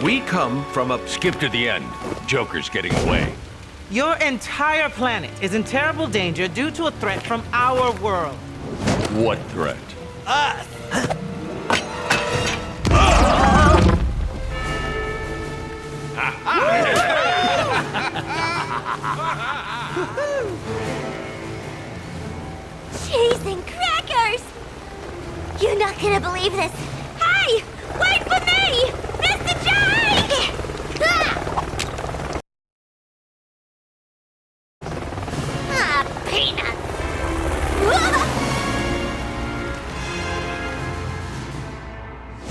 We come from a... Skip to the end. Joker's getting away. Your entire planet is in terrible danger due to a threat from our world. What threat? Cheese and crackers! You're not gonna believe this. Hey! Wait for me! Mr. J! Peanuts!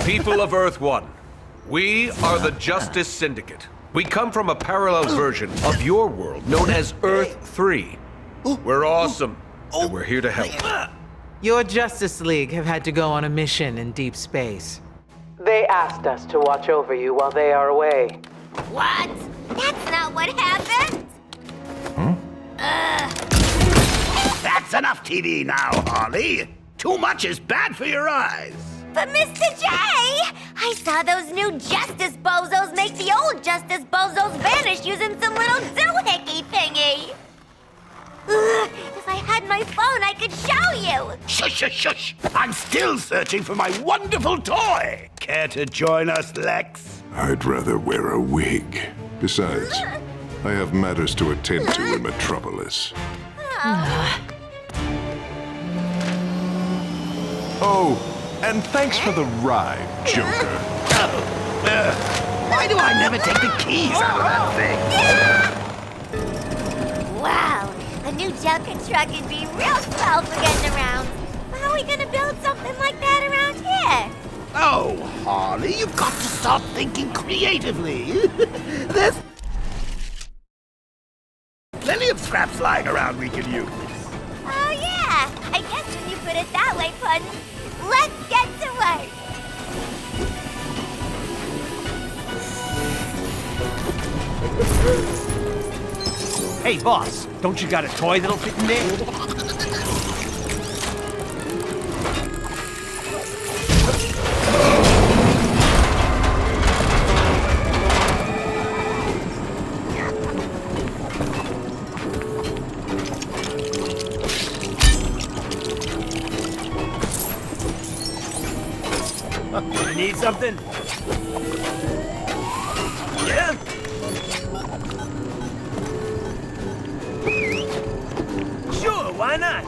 People of Earth 1, we are the Justice Syndicate. We come from a parallel version of your world known as Earth 3. We're awesome, and we're here to help. Your Justice League have had to go on a mission in deep space. They asked us to watch over you while they are away. What? That's not what happened! That's enough TV now, Harley. Too much is bad for your eyes. But Mr. J! I saw those new Justice Bozos make the old Justice Bozos vanish using some little doohickey thingy. If I had my phone, I could show you. Shush, shush, shush. I'm still searching for my wonderful toy. Care to join us, Lex? I'd rather wear a wig. Besides, I have matters to attend to in Metropolis. Oh, and thanks for the ride, Joker. Why do I never take the keys out of that thing? Wow, a new Joker truck would be real swell for getting around. How are we gonna build something like that around here? Oh, Harley, you've got to start thinking creatively. There's plenty of scraps lying around we can use. Oh yeah, I guess when you put it that way, Puddin'. Let's get to work. Hey, boss, don't you got a toy that'll fit in there? You need something? Yeah? Sure, why not?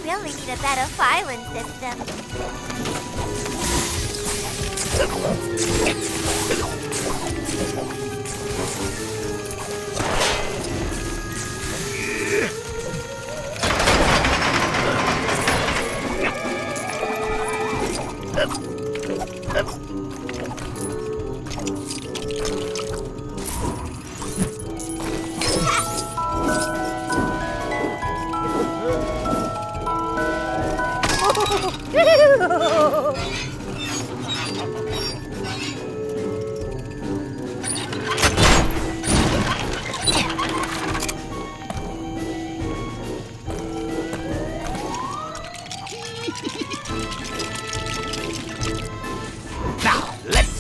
really need a better filing system.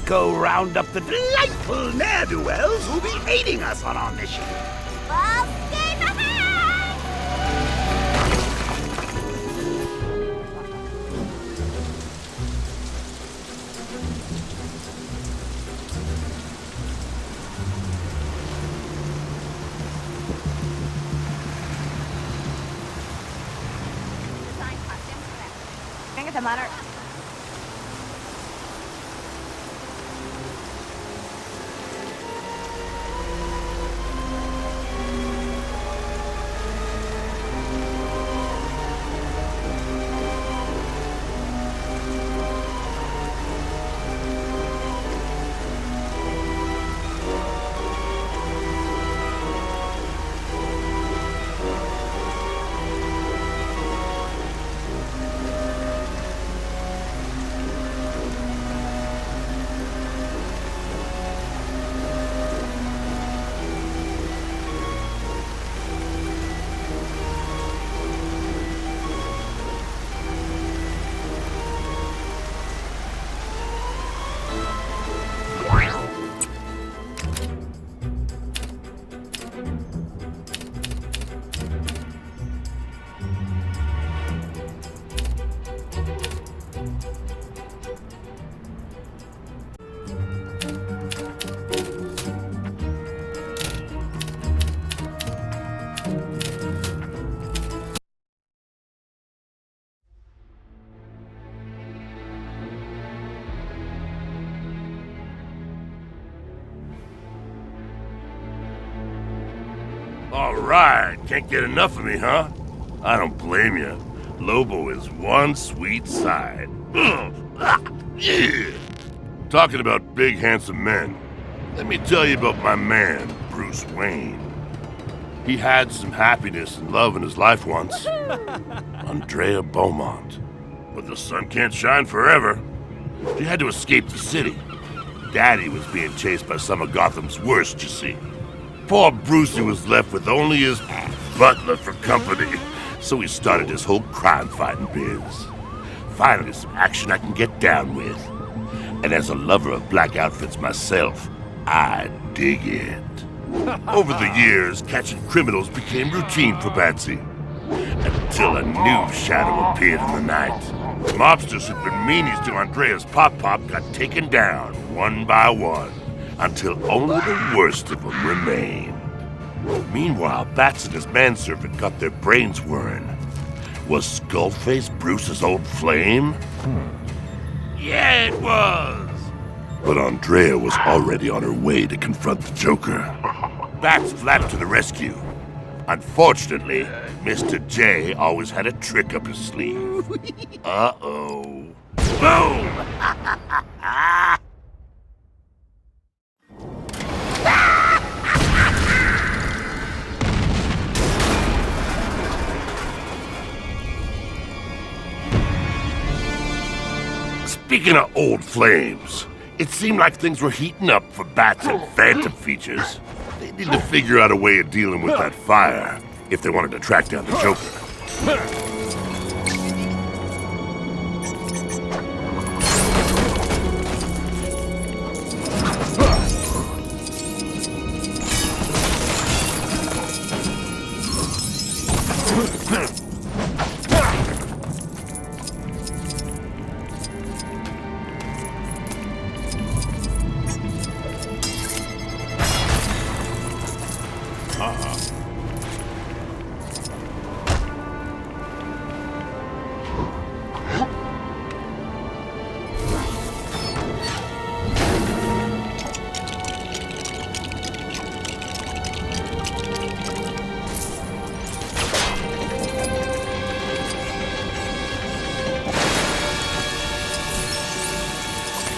go round up the delightful ne'er-do-wells who'll be aiding us on our mission. Full steam ahead! All right, can't get enough of me, huh? I don't blame you. Lobo is one sweet side. Yeah. Talking about big, handsome men, let me tell you about my man, Bruce Wayne. He had some happiness and love in his life once. Andrea Beaumont. But the sun can't shine forever. She had to escape the city. Daddy was being chased by some of Gotham's worst, you see. Poor Brucey was left with only his butler for company, so he started his whole crime-fighting biz. Finally, some action I can get down with. And as a lover of black outfits myself, I dig it. Over the years, catching criminals became routine for Batsy. Until a new shadow appeared in the night. Mobsters who'd been meanies to Andrea's Pop-Pop got taken down, one by one, until only the worst of them remained. Meanwhile, Bats and his manservant got their brains whirring. Was Skullface Bruce's old flame? Yeah, it was! But Andrea was already on her way to confront the Joker. Bats flapped to the rescue. Unfortunately, Mr. J always had a trick up his sleeve. Uh-oh. Boom! Speaking of old flames, it seemed like things were heating up for Bats and Phantom features. They need to figure out a way of dealing with that fire if they wanted to track down the Joker.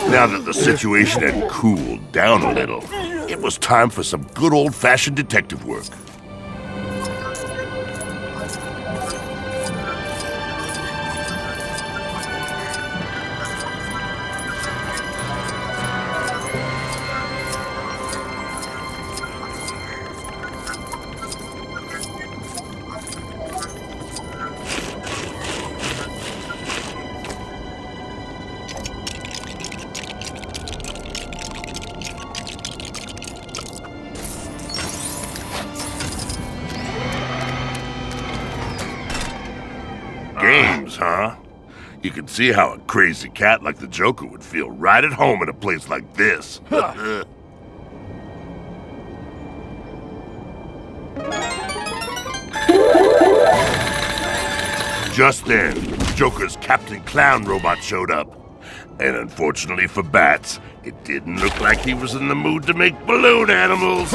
Now that the situation had cooled down a little, it was time for some good old-fashioned detective work. huh? You can see how a crazy cat like the Joker would feel right at home in a place like this. Just then, Joker's Captain Clown robot showed up. And unfortunately for Bats, it didn't look like he was in the mood to make balloon animals.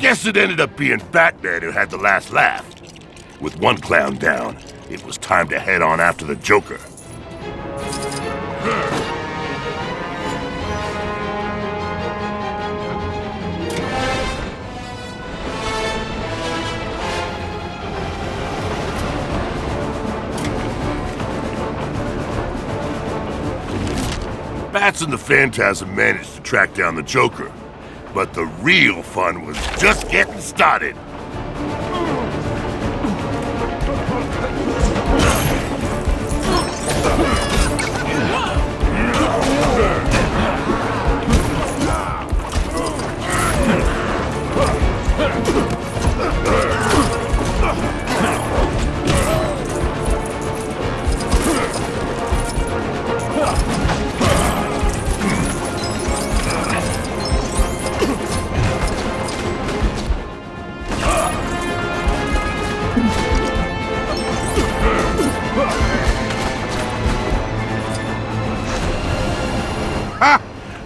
Guess it ended up being Batman who had the last laugh. With one clown down, it was time to head on after the Joker. Bats and the Phantasm managed to track down the Joker, but the real fun was just getting started.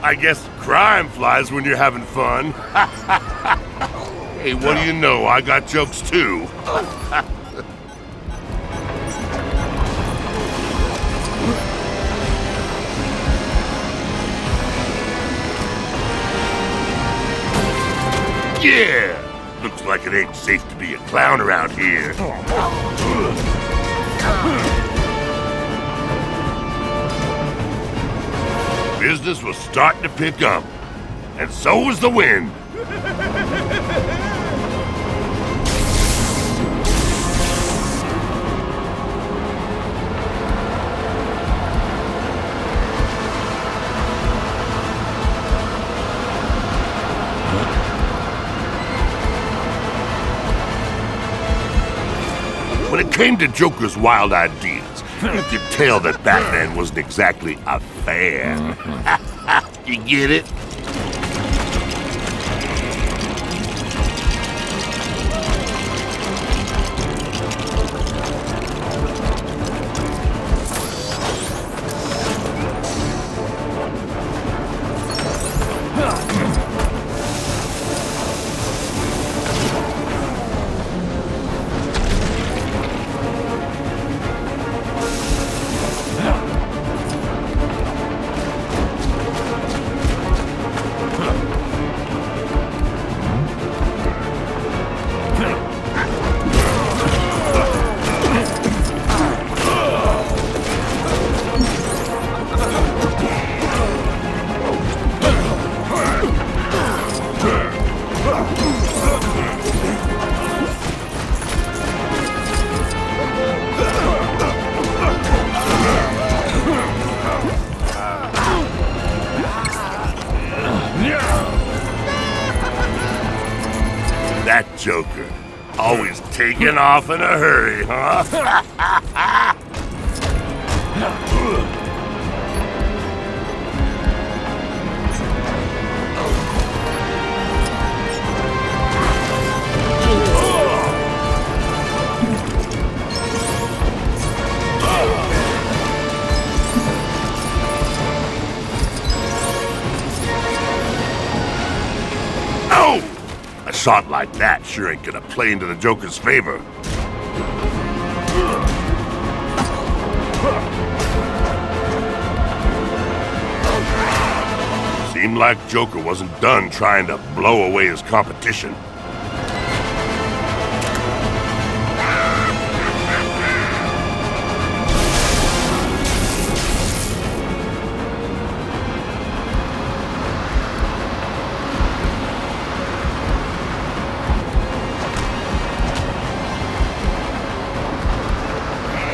I guess crime flies when you're having fun. Hey, what do you know? I got jokes too. Yeah! Looks like it ain't safe to be a clown around here. Business was starting to pick up, and so was the wind. When it came to Joker's wild ideas, you could tell that Batman wasn't exactly a fan. You get it? That Joker. Always taking off in a hurry, huh? A shot like that sure ain't gonna play into the Joker's favor. Seemed like Joker wasn't done trying to blow away his competition.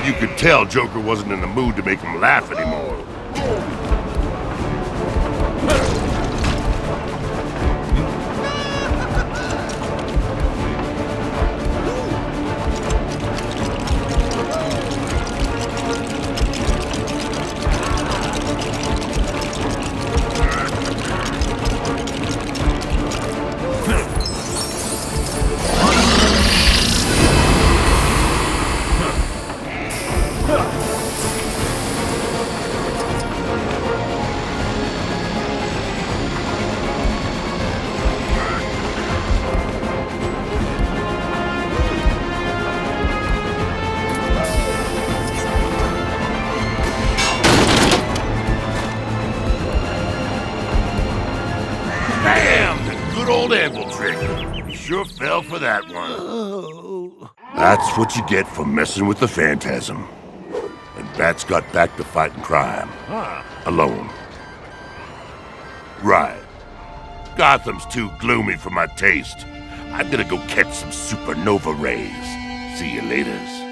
You could tell Joker wasn't in the mood to make him laugh anymore. good old anvil trick. You sure fell for that one. That's what you get for messing with the Phantasm. And Bats got back to fighting crime. Alone. Right. Gotham's too gloomy for my taste. I'm gonna go catch some supernova rays. See you laters.